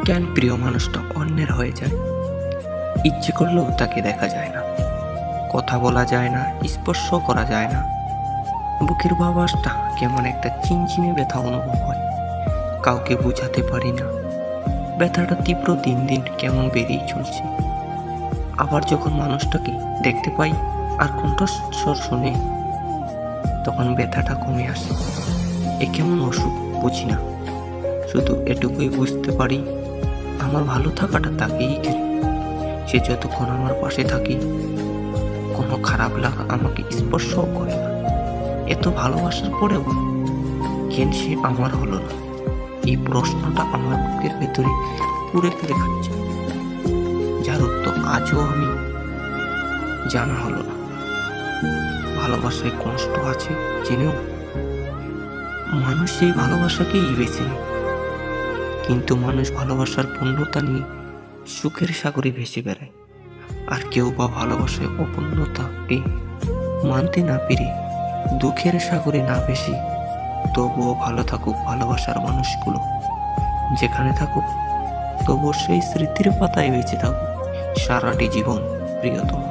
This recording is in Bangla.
কেন প্রিয় মানুষটা অন্যের হয়ে যায়? ইচ্ছে করলেও তাকে দেখা যায় না, কথা বলা যায় না, স্পর্শ করা যায় না। বুকের বাতাসটা কেমন একটা চিনচিনে ব্যথা অনুভব হয়, কাউকে বোঝাতে পারি না। ব্যথাটা তীব্র, দিন দিন কেমন বেড়েই চলছে। আবার যখন মানুষটাকে দেখতে পাই আর কণ্ঠস্বর শুনে, তখন ব্যথাটা কমে আসে। এ কেমন অসুখ বুঝি না, শুধু এটুকুই বুঝতে পারি আমার ভালো থাকাটা তাকেই ঘিরে। সে যতক্ষণ আমার পাশে থাকে, কোনো খারাপ লাগা আমাকে স্পর্শও করে না। এত ভালোবাসার পরেও কেন সে আমার হলো না? এই প্রশ্নটা আমার বুকের ভেতরে পুড়ে ফেলে খাচ্ছে, যার উত্তর আজও আমি জানা হলো না। ভালোবাসায় কষ্ট আছে জেনেও মানুষ সেই ভালোবাসাকেই বেছে নেয়, কিন্তু মানুষ ভালোবাসার পূর্ণতা নিয়ে সুখের সাগরে ভেসে বেড়ায়। আর কেউ বা ভালোবাসায় অপূর্ণতাকে মানতে না পেরে দুঃখের সাগরে না ভেসে তবুও ভালো থাকুক ভালোবাসার মানুষগুলো। যেখানে থাকুক তবুও সেই স্মৃতির পাতায় বেঁচে থাকুক সারাটি জীবন প্রিয়তম।